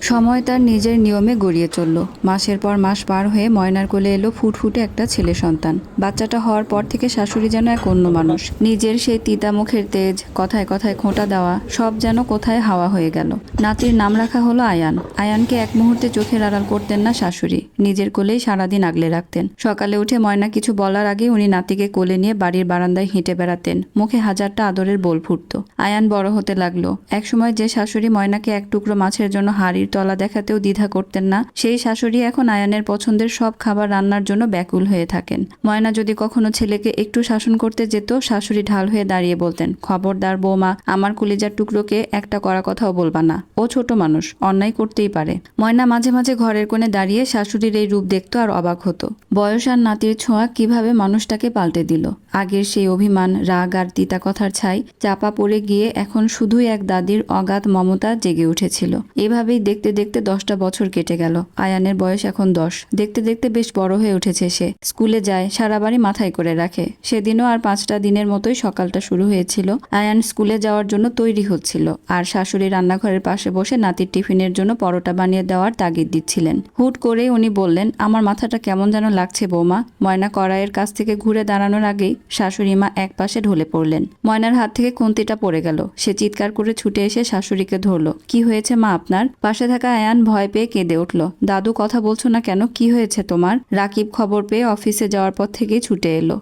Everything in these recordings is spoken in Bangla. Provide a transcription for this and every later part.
সময় তার নিজের নিয়মে গড়িয়ে চলল। মাসের পর মাস পার হয়ে ময়নার কোলে এলো ফুটফুটে একটা ছেলে সন্তান। বাচ্চাটা হওয়ার পর থেকে শাশুড়ি যেন এক অন্য মানুষ। নিজের সেই তিতা মুখের তেজ, কথায় কথায় খোঁটা দেওয়া, সব যেন কোথায় হাওয়া হয়ে গেল। নাতির নাম রাখা হলো আয়ান। আয়ানকে এক মুহূর্তে চোখের আড়াল করতেন না শাশুড়ি, নিজের কোলেই সারাদিন আগলে রাখতেন। সকালে উঠে ময়না কিছু বলার আগে উনি নাতিকে কোলে নিয়ে বাড়ির বারান্দায় হেঁটে বেড়াতেন, মুখে হাজারটা আদরের বোল ফুটত। আয়ান বড় হতে লাগলো। একসময় যে শাশুড়ি ময়নাকে এক টুকরো মাছের জন্য হাড়ির তলা দেখাতেও দ্বিধা করতেন না, সেই শাশুড়ি এখন আয়ানের পছন্দের সব খাবার রান্নার জন্য ব্যাকুল হয়ে থাকেন। ময়না যদি কখনো ছেলেকে একটু শাসন করতে যেত, শাশুড়ি ঢাল হয়ে দাঁড়িয়ে বলতেন, খবরদার বৌমা, আমার কলিজার টুকরোকে একটা কড়া কথাও বলবা না, ও ছোট মানুষ, অন্যায় করতেই পারে। ময়না মাঝে মাঝে ঘরের কোণে দাঁড়িয়ে শাশুড়ির এই রূপ দেখতো আর অবাক হতো। বয়স আর নাতির ছোঁয়া কিভাবে মানুষটাকে পাল্টে দিল। আগের সেই অভিমান, রাগ আর তিতা কথার ছাই চাপা পড়ে গিয়ে এখন শুধুই এক দাদির অগাধ মমতা জেগে উঠেছিল। এভাবেই দেখতে দেখতে 10টা বছর কেটে গেল। আয়ানের বয়স এখন 10। দেখতে দেখতে বেশ বড় হয়ে উঠেছে সে। স্কুলে যায়, সারা বাড়ি মাথায় করে রাখে। সেদিনও আর 5টা দিনের মতোই সকালটা শুরু হয়েছিল। আয়ান স্কুলে যাওয়ার জন্য তৈরি হচ্ছিল, আর শাশুড়ি রান্নাঘরের পাশে বসে নাতির টিফিনের জন্য পরোটা বানিয়ে দেওয়ার তাগিদ দিচ্ছিলেন। হুট করেই উনি বললেন, আমার মাথাটা কেমন যেন লাগছে বৌমা। ময়না কড়াইয়ের কাছ থেকে ঘুরে দাঁড়ানোর আগেই শাশুড়ি মা এক পাশে ঢলে পড়লেন। ময়নার হাত থেকে খুন্তিটা পড়ে গেল। সে চিৎকার করে ছুটে এসে শাশুড়িকে ধরলো। কি হয়েছে মা আপনার? পাশে থাকা আয়ান ভয় পেয়ে কেঁদে উঠল। দাদু, কথা বলছো না কেন? কি হয়েছে তোমার? রাকিব খবর পেয়ে অফিসে যাওয়ার পর থেকেই ছুটে এলো।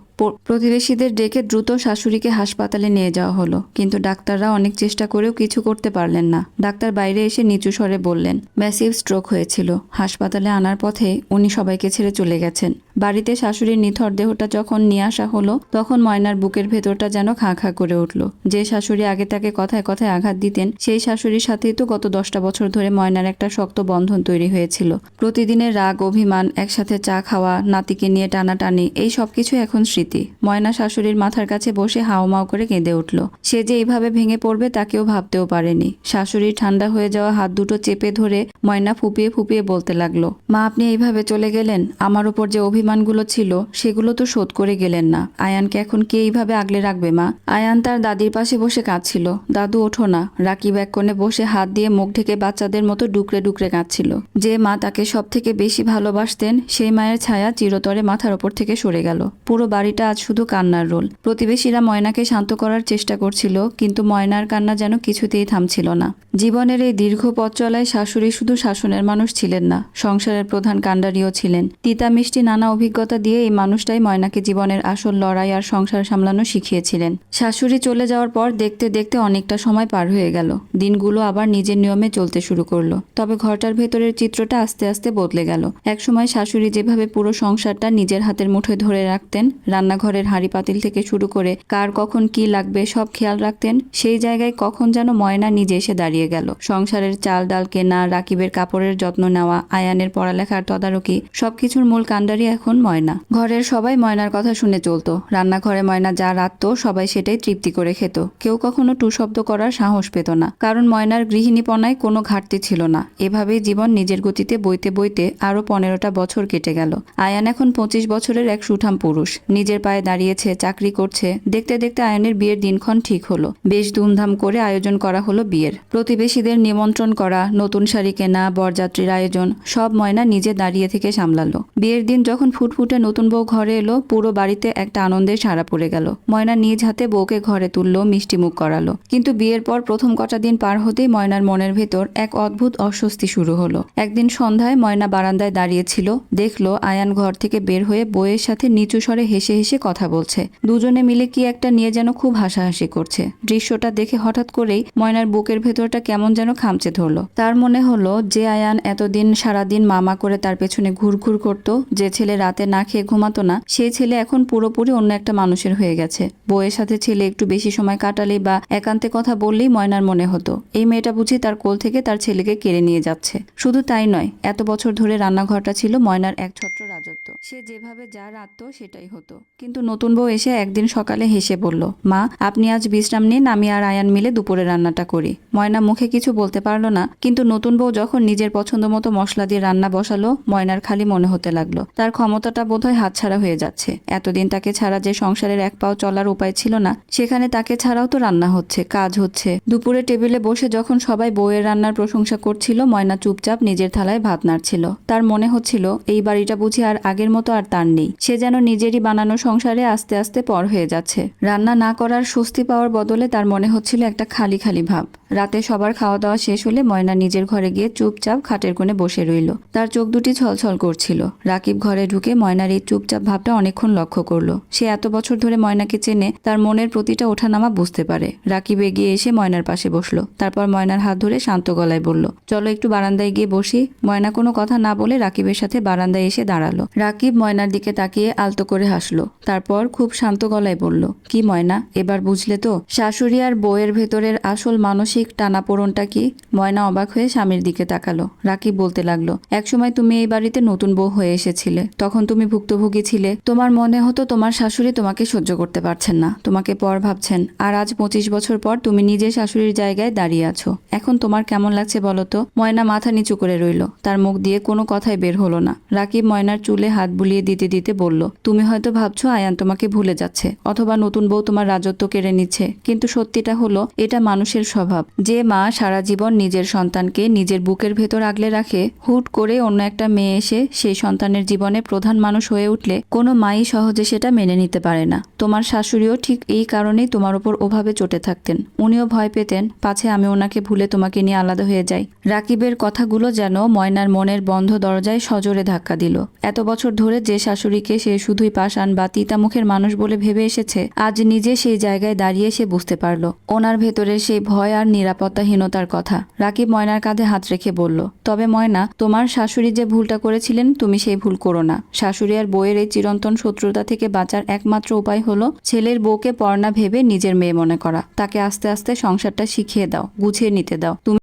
প্রতিবেশীদের ডেকে দ্রুত শাশুড়িকে হাসপাতালে নিয়ে যাওয়া হলো, কিন্তু ডাক্তাররা অনেক চেষ্টা করেও কিছু করতে পারলেন না। ডাক্তার বাইরে এসে নিচু স্বরে বললেন, ম্যাসিভ স্ট্রোক হয়েছিল। হাসপাতালে আনার পথে উনি সবাইকে ছেড়ে চলে গেছেন। বাড়িতে শাশুড়ির নিথর দেহটা যখন নিয়ে আসা হলো, তখন ময়নার বুকের ভেতরটা যেন খাঁ খাঁ করে উঠল। যে শাশুড়ি আগে তাকে কথায় কথায় আঘাত দিতেন, সেই শাশুড়ির সাথেই তো গত 10টা বছর ধরে ময়নার একটা শক্ত বন্ধন তৈরি হয়েছিল। প্রতিদিনের রাগ, অভিমান, একসাথে চা খাওয়া, নাতিকে নিয়ে টানাটানি, এই সবকিছু এখন স্মৃতি। ময়না শাশুড়ির মাথার কাছে বসে হাউমাউ করে কেঁদে উঠল। সে যে এইভাবে ভেঙে পড়বে তা কেউ ভাবতেও পারেনি। শাশুড়ির ঠান্ডা হয়ে যাওয়া হাত দুটো চেপে ধরে ময়না ফুপিয়ে ফুপিয়ে বলতে লাগলো, মা, আপনি এইভাবে চলে গেলেন। আমার উপর যে অভিমানগুলো ছিল সেগুলো তো শোধ করে গেলেন না। আয়ানকে এখন কে এইভাবে আগলে রাখবে মা? আয়ান তার দাদির পাশে বসে কাঁদছিল। দাদু, ওঠো না। রাকিব এক কোণে বসে হাত দিয়ে মুখ ঢেকে বাচ্চাদের মতো ডুকরে ডুকরে কাঁদছিল। যে মা তাকে সব থেকে বেশি ভালোবাসতেন, সেই মায়ের ছায়া চিরতরে মাথার ওপর থেকে সরে গেল। পুরো বাড়িটা আজ শুধু কান্নার রোল। প্রতিবেশীরা ময়নাকে শান্ত করার চেষ্টা করছিল, কিন্তু ময়নার কান্না যেন কিছুতেই থামছিল না। জীবনের এই দীর্ঘ পথ চলায় শাশুড়ি শুধু শাসনের মানুষ ছিলেন না, সংসারের প্রধান কাণ্ডারিও ছিলেন। তিতা মিষ্টি নানা অভিজ্ঞতা দিয়ে এই মানুষটাই ময়নাকে জীবনের আসল লড়াই আর সংসার সামলানো শিখিয়েছিলেন। শাশুড়ি চলে যাওয়ার পর দেখতে দেখতে অনেকটা সময় পার হয়ে গেল। দিনগুলো আবার নিজের নিয়মে চলতে শুরু করলো। তবে ঘরটার ভেতরের চিত্রটা আস্তে আস্তে বদলে গেল। একসময় শাশুড়ি যেভাবে পুরো সংসারটা নিজের হাতের মুঠোয় ধরে রাখতেন, রান্নাঘরের হাঁড়ি পাতিল থেকে শুরু করে কার কখন কি লাগবে সব খেয়াল রাখতেন, সেই জায়গায় কখন যেন ময়না নিজে এসে দাঁড়িয়ে গেল। সংসারের চাল ডাল কেনা, রাকিবের কাপড়ের যত্ন নেওয়া, আয়ানের পড়ালেখার তদারকি, সবকিছুর মূল কাণ্ডারি এখন ময়না। ঘরের সবাই ময়নার কথা শুনে চলতো। রান্নাঘরে ময়না যা রাঁধত সবাই সেটাই তৃপ্তি করে খেত। কেউ কখনো টু শব্দ করার সাহস পেত না, কারণ ময়নার গৃহিণীপনায় কোনো ঘাটতি ছিল না। এভাবেই জীবন নিজের গতিতে বইতে বইতে আরো 15টা বছর কেটে গেল। আয়ান এখন 25 বছরের এক সুঠাম পুরুষ, নিজের পায়ে দাঁড়িয়েছে, চাকরি করছে। দেখতে দেখতে আয়ানের বিয়ের দিনক্ষণ ঠিক হলো। বেশ ধুমধাম করে আয়োজন করা হলো বিয়ের। প্রতিবেশীদের নিমন্ত্রণ করা, নতুন শাড়ি কেনা, বরযাত্রীর আয়োজন, সব ময়না নিজে দাঁড়িয়ে থেকে সামলালো। বিয়ের দিন যখন ফুটফুটে নতুন বউ ঘরে এলো, পুরো বাড়িতে একটা আনন্দের সাড়া পড়ে গেল। ময়না নিজ হাতে বউকে ঘরে তুললো, মিষ্টি মুখ করালো। কিন্তু বিয়ের পর প্রথম কটা দিন পার হতেই ময়নার মনের ভেতর এক অদ্ভুত অস্বস্তি শুরু হলো। একদিন সন্ধ্যায় ময়না বারান্দায় দাঁড়িয়েছিল, দেখলো আয়ান ঘর থেকে বের হয়ে বউয়ের সাথে নিচু স্বরে হেসে হেসে কথা বলছে। দুজনে মিলে কি একটা নিয়ে যেন খুব হাসাহাসি করছে। দৃশ্যটা দেখে হঠাৎ করেই ময়নার বুকের ভেতরটা কেমন যেন খামচে ধরলো। তার মনে হলো, যে আয়ান এতদিন সারাদিন মামা করে তার পেছনে ঘুরঘুর করতো, যে ছেলে রাতে না খেয়ে ঘুমাতো না, সেই ছেলে এখন পুরোপুরি অন্য একটা মানুষের হয়ে গেছে। বউয়ের সাথে ছেলে একটু বেশি সময় কাটালেই বা একান্তে কথা বললেই ময়নার মনে হতো, এই মেয়েটা বুঝি তার কোল থেকে তার ছেলেকে কেড়ে নিয়ে যাচ্ছে। শুধু তাই নয়, এত বছর ধরে রান্নাঘরটা ছিল ময়নার এক ছত্র রাজত্ব। সে যেভাবে যা রাঁধতো সেটাই হতো। কিন্তু নতুন বউ এসে একদিন সকালে হেসে বলল, মা, আপনি আজ বিশ্রাম নিন, আমি আর আয়ান মিলে দুপুরে রান্নাটা করি। ময়না মুখে কিছু বলতে পারলো না, কিন্তু নতুন বউ যখন নিজের পছন্দ মতো মশলা দিয়ে রান্না বসালো, ময়নার খালি মনে হতে লাগলো তার ক্ষমতা ক্ষমতাটা বোধহয় হাতছাড়া হয়ে যাচ্ছে। এতদিন তাকে ছাড়া যে সংসারের এক পাও চলার উপায় ছিল না, সেখানে তাকে ছাড়াও তো রান্না হচ্ছে, কাজ হচ্ছে। দুপুরে টেবিলে বসে যখন সবাই বউয়ের রান্নার প্রশংসা করছিল, ময়না চুপচাপ নিজের থালায় ভাত নাড়ছিল। তার মনে হচ্ছিল এই বাড়িটা বুঝি আর আগের মতো আর তার নেই। সে যেন নিজেরই বানানো সংসারে আস্তে আস্তে পর হয়ে যাচ্ছে। রান্না না করার স্বস্তি পাওয়ার বদলে তার মনে হচ্ছিল একটা খালি খালি ভাব। রাতে সবার খাওয়া দাওয়া শেষ হলে ময়না নিজের ঘরে গিয়ে চুপচাপ খাটের কোণে বসে রইল। তার চোখ দুটি ছলছল করছিল। রাকিব ঘরে ঢুকে ময়নার এই চুপচাপ ভাবটা অনেকক্ষণ লক্ষ্য করলো। সে এত বছর ধরে ময়নাকে চেনে, তার মনের প্রতিটা ওঠানামা বুঝতে পারে। রাকিব এগিয়ে এসে ময়নার পাশে বসলো। তারপর ময়নার হাত ধরে শান্ত গলায় বলল, চলো একটু বারান্দায় গিয়ে বসি। ময়না কোনো কথা না বলে রাকিবের সাথে বারান্দায় এসে দাঁড়ালো। রাকিব ময়নার দিকে তাকিয়ে আলতো করে হাসলো। তারপর খুব শান্ত গলায় বলল, কি ময়না, এবার বুঝলে তো শাশুড়ি আর বউয়ের ভেতরের আসল মানসিক টানাপোড়নটা কি? ময়না অবাক হয়ে স্বামীর দিকে তাকালো। রাকিব বলতে লাগলো, একসময় তুমি এই বাড়িতে নতুন বউ হয়ে এসেছিলে, তখন তুমি ভুক্তভোগী ছিলে। তোমার মনে হতো তোমার শাশুড়ি তোমাকে সহ্য করতে পারছেন না, তোমাকে পর ভাবছেন। আর আজ 25 বছর পর তুমি নিজে শাশুড়ির জায়গায় দাঁড়িয়ে আছো। এখন তোমার কেমন লাগছে বলো তো? ময়না মাথা নিচু করে রইল। তার মুখ দিয়ে কোনো কথাই বের হলো না। রাকিব ময়নার চুলে হাত বুলিয়ে দিতে দিতে বলল, তুমি হয়তো ভাবছো আয়ান তোমাকে ভুলে যাচ্ছে, অথবা নতুন বউ তোমার রাজত্ব কেড়ে নিচ্ছে, কিন্তু সত্যিটা হলো এটা মানুষের স্বভাব। যে মা সারা জীবন নিজের সন্তানকে নিজের বুকের ভেতর আগলে রাখে, হুট করে অন্য একটা মেয়ে এসে সেই সন্তানের জীবনে প্রধান মানুষ হয়ে উঠলে কোনো মাই সহজে সেটা মেনে নিতে পারে না। তোমার শাশুড়িও ঠিক এই কারণেই তোমার উপর ওভাবে চটে থাকতেন। উনিও ভয় পেতেন পাছে আমি ওনাকে ভুলে তোমাকে নিয়ে আলাদা হয়ে যাই। রাকিবের কথাগুলো যেন ময়নার মনের বন্ধ দরজায় সজোরে ধাক্কা দিল। এত বছর ধরে যে শাশুড়িকে সে শুধুই পাষাণ বা তিতামুখের মানুষ বলে ভেবে এসেছে, আজ নিজে সেই জায়গায় দাঁড়িয়ে সে বুঝতে পারল ওনার ভেতরের সেই ভয় আর নিরাপত্তাহীনতার কথা। রাকিব ময়নার কাঁধে হাত রেখে বলল, তবে ময়না, তোমার শাশুড়ি যে ভুলটা করেছিলেন তুমি সেই ভুল করো না। শাশুড়ি আর বউয়ের এই চিরন্তন শত্রুতা থেকে বাঁচার একমাত্র উপায় হলো ছেলের বউকে পর না ভেবে নিজের মেয়ে মনে করা। তাকে আস্তে আস্তে সংসারটা শিখিয়ে দাও, গুছিয়ে নিতে দাও। তুমি